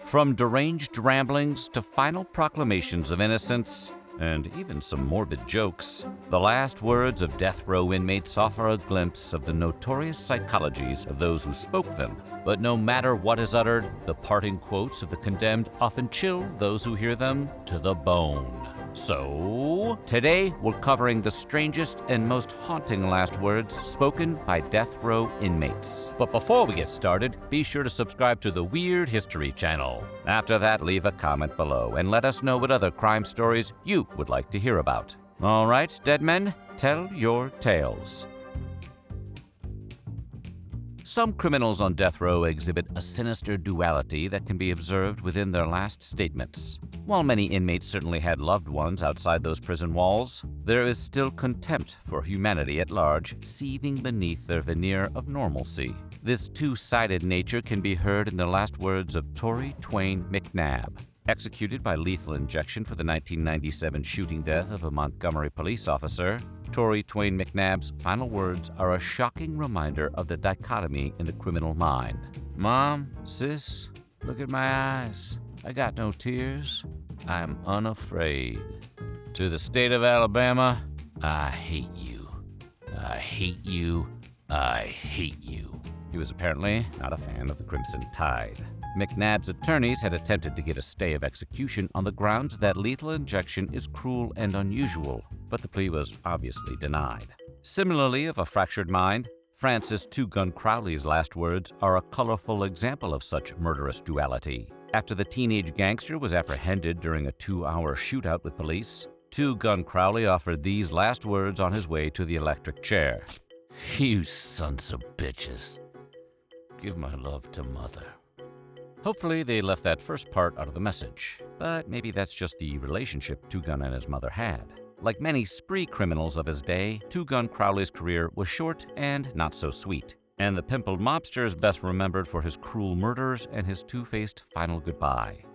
From deranged ramblings to final proclamations of innocence, and even some morbid jokes, the last words of death row inmates offer a glimpse of the notorious psychologies of those who spoke them. But no matter what is uttered, the parting quotes of the condemned often chill those who hear them to the bone. So, today we're covering the strangest and most haunting last words spoken by death row inmates. But before we get started, be sure to subscribe to the Weird History channel. After that, leave a comment below and let us know what other crime stories you would like to hear about. All right, dead men, tell your tales. Some criminals on death row exhibit a sinister duality that can be observed within their last statements. While many inmates certainly had loved ones outside those prison walls, there is still contempt for humanity at large seething beneath their veneer of normalcy. This two-sided nature can be heard in the last words of Tory Twain McNabb. Executed by lethal injection for the 1997 shooting death of a Montgomery police officer, Tory Twain McNabb's final words are a shocking reminder of the dichotomy in the criminal mind. "Mom, sis, look at my eyes. I got no tears. I'm unafraid. To the state of Alabama, I hate you. I hate you. I hate you." He was apparently not a fan of the Crimson Tide. McNabb's attorneys had attempted to get a stay of execution on the grounds that lethal injection is cruel and unusual, but the plea was obviously denied. Similarly, of a fractured mind, Francis Two Gun Crowley's last words are a colorful example of such murderous duality. After the teenage gangster was apprehended during a 2-hour shootout with police, Two Gun Crowley offered these last words on his way to the electric chair. "You sons of bitches. Give my love to mother." Hopefully they left that first part out of the message, but maybe that's just the relationship Two Gun and his mother had. Like many spree criminals of his day, Two Gun Crowley's career was short and not so sweet, and the pimpled mobster is best remembered for his cruel murders and his two-faced final goodbye.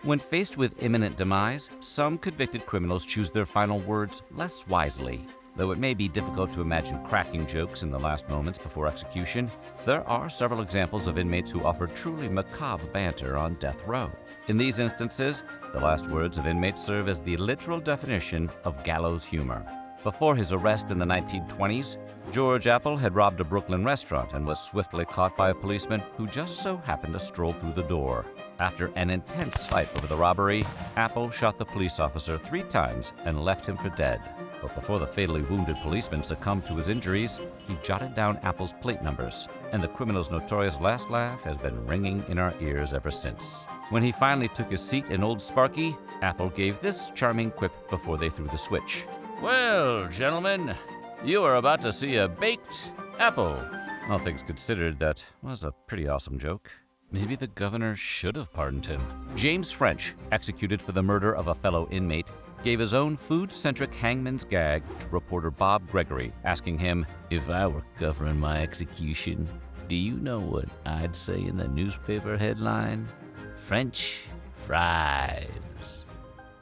When faced with imminent demise, some convicted criminals choose their final words less wisely. Though it may be difficult to imagine cracking jokes in the last moments before execution, there are several examples of inmates who offer truly macabre banter on death row. In these instances, the last words of inmates serve as the literal definition of gallows humor. Before his arrest in the 1920s, George Apple had robbed a Brooklyn restaurant and was swiftly caught by a policeman who just so happened to stroll through the door. After an intense fight over the robbery, Apple shot the police officer 3 times and left him for dead. But before the fatally wounded policeman succumbed to his injuries, he jotted down Apple's plate numbers, and the criminal's notorious last laugh has been ringing in our ears ever since. When he finally took his seat in Old Sparky, Apple gave this charming quip before they threw the switch. "Well, gentlemen, you are about to see a baked apple." All things considered, that was a pretty awesome joke. Maybe the governor should have pardoned him. James French, executed for the murder of a fellow inmate, gave his own food-centric hangman's gag to reporter Bob Gregory, asking him, "If I were covering my execution, do you know what I'd say in the newspaper headline? French fries.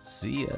See ya."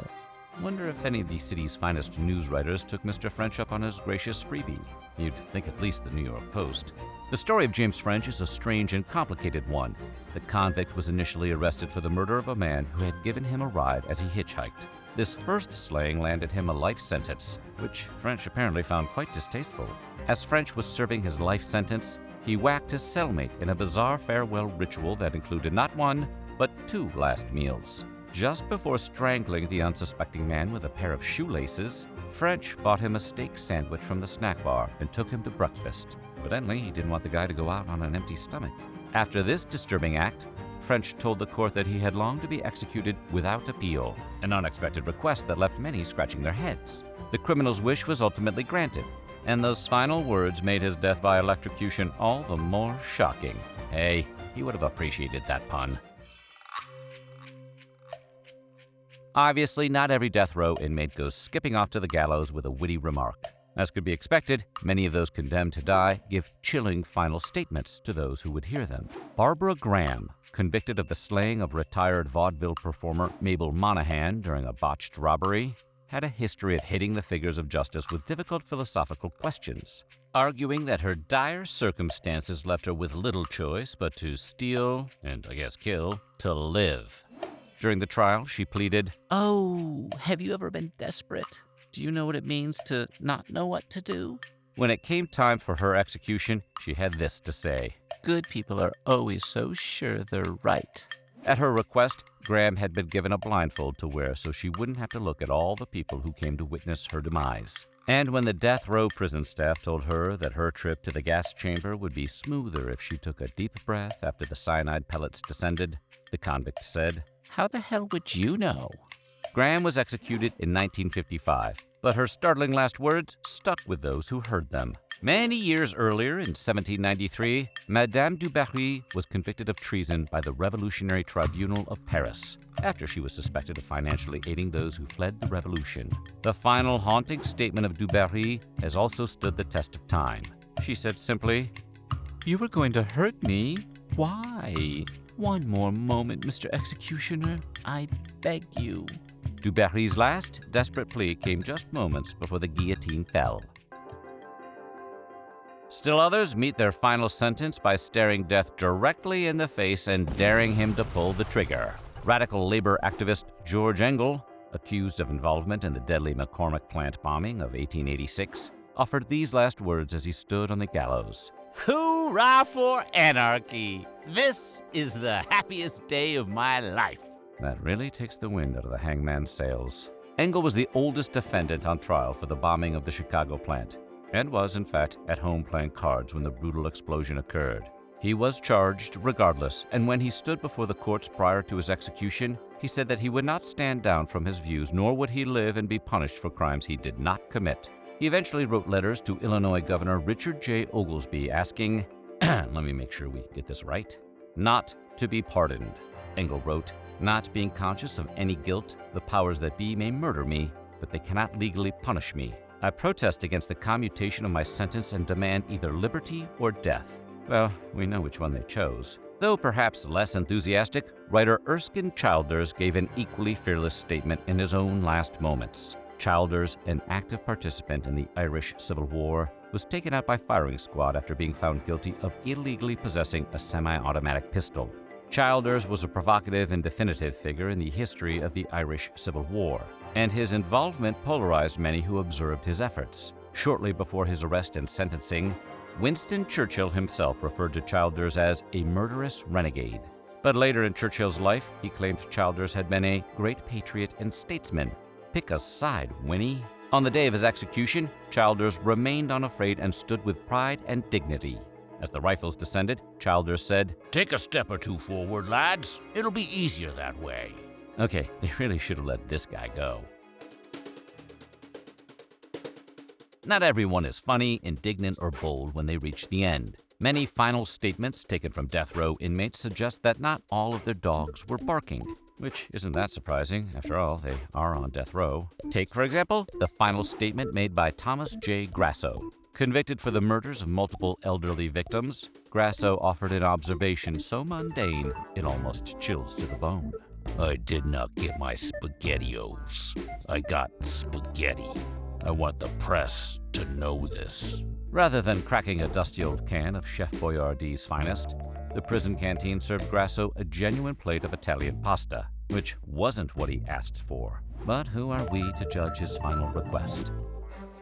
Wonder if any of the city's finest news writers took Mr. French up on his gracious freebie. You'd think at least the New York Post. The story of James French is a strange and complicated one. The convict was initially arrested for the murder of a man who had given him a ride as he hitchhiked. This first slaying landed him a life sentence, which French apparently found quite distasteful. As French was serving his life sentence, he whacked his cellmate in a bizarre farewell ritual that included not 1, but 2 last meals. Just before strangling the unsuspecting man with a pair of shoelaces, French bought him a steak sandwich from the snack bar and took him to breakfast. Evidently, he didn't want the guy to go out on an empty stomach. After this disturbing act, French told the court that he had longed to be executed without appeal, an unexpected request that left many scratching their heads. The criminal's wish was ultimately granted, and those final words made his death by electrocution all the more shocking. Hey, he would have appreciated that pun. Obviously, not every death row inmate goes skipping off to the gallows with a witty remark. As could be expected, many of those condemned to die give chilling final statements to those who would hear them. Barbara Graham, convicted of the slaying of retired vaudeville performer Mabel Monahan during a botched robbery, had a history of hitting the figures of justice with difficult philosophical questions, arguing that her dire circumstances left her with little choice but to steal, and I guess kill, to live. During the trial, she pleaded, "Oh, have you ever been desperate? Do you know what it means to not know what to do?" When it came time for her execution, she had this to say, "Good people are always so sure they're right." At her request, Graham had been given a blindfold to wear so she wouldn't have to look at all the people who came to witness her demise. And when the death row prison staff told her that her trip to the gas chamber would be smoother if she took a deep breath after the cyanide pellets descended, the convict said, "How the hell would you know?" Graham was executed in 1955, but her startling last words stuck with those who heard them. Many years earlier, in 1793, Madame du Barry was convicted of treason by the Revolutionary Tribunal of Paris after she was suspected of financially aiding those who fled the revolution. The final haunting statement of du Barry has also stood the test of time. She said simply, "You were going to hurt me? Why? One more moment, Mr. Executioner. I beg you." Du Barry's last, desperate plea came just moments before the guillotine fell. Still others meet their final sentence by staring death directly in the face and daring him to pull the trigger. Radical labor activist George Engel, accused of involvement in the deadly McCormick plant bombing of 1886, offered these last words as he stood on the gallows. "Hurrah for anarchy! This is the happiest day of my life." That really takes the wind out of the hangman's sails. Engel was the oldest defendant on trial for the bombing of the Chicago plant, and was, in fact, at home playing cards when the brutal explosion occurred. He was charged regardless, and when he stood before the courts prior to his execution, he said that he would not stand down from his views, nor would he live and be punished for crimes he did not commit. He eventually wrote letters to Illinois Governor Richard J. Oglesby asking, let me make sure we get this right, not to be pardoned. Engel wrote, "Not being conscious of any guilt, the powers that be may murder me, but they cannot legally punish me. I protest against the commutation of my sentence and demand either liberty or death." Well, we know which one they chose. Though perhaps less enthusiastic, writer Erskine Childers gave an equally fearless statement in his own last moments. Childers, an active participant in the Irish Civil War, was taken out by firing squad after being found guilty of illegally possessing a semi-automatic pistol. Childers was a provocative and definitive figure in the history of the Irish Civil War, and his involvement polarized many who observed his efforts. Shortly before his arrest and sentencing, Winston Churchill himself referred to Childers as a murderous renegade. But later in Churchill's life, he claimed Childers had been a great patriot and statesman. Pick a side, Winnie. On the day of his execution, Childers remained unafraid and stood with pride and dignity. As the rifles descended, Childers said, "Take a step or two forward, lads. It'll be easier that way." Okay, they really should have let this guy go. Not everyone is funny, indignant, or bold when they reach the end. Many final statements taken from death row inmates suggest that not all of their dogs were barking, which isn't that surprising. After all, they are on death row. Take, for example, the final statement made by Thomas J. Grasso. Convicted for the murders of multiple elderly victims, Grasso offered an observation so mundane it almost chills to the bone. "I did not get my SpaghettiOs. I got spaghetti. I want the press to know this." Rather than cracking a dusty old can of Chef Boyardee's finest, the prison canteen served Grasso a genuine plate of Italian pasta, which wasn't what he asked for. But who are we to judge his final request?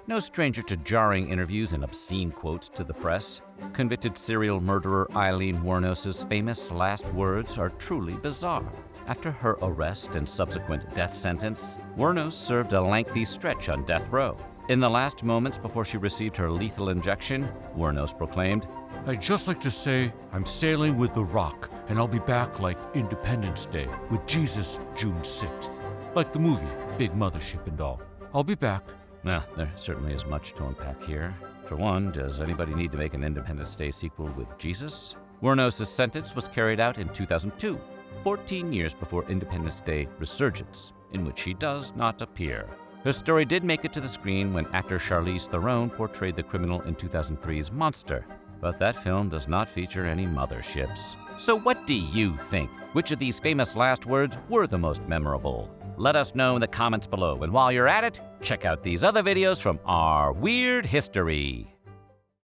No stranger to jarring interviews and obscene quotes to the press, convicted serial murderer Eileen Wuornos's famous last words are truly bizarre. After her arrest and subsequent death sentence, Wuornos served a lengthy stretch on death row. In the last moments before she received her lethal injection, Wuornos proclaimed, "I'd just like to say I'm sailing with the Rock, and I'll be back like Independence Day with Jesus June 6th. Like the movie, Big Mothership and all. I'll be back." Well, there certainly is much to unpack here. For one, does anybody need to make an Independence Day sequel with Jesus? Wuornos' sentence was carried out in 2002, 14 years before Independence Day Resurgence, in which she does not appear. Her story did make it to the screen when actor Charlize Theron portrayed the criminal in 2003's Monster, but that film does not feature any motherships. So what do you think? Which of these famous last words were the most memorable? Let us know in the comments below, and while you're at it, check out these other videos from our weird history.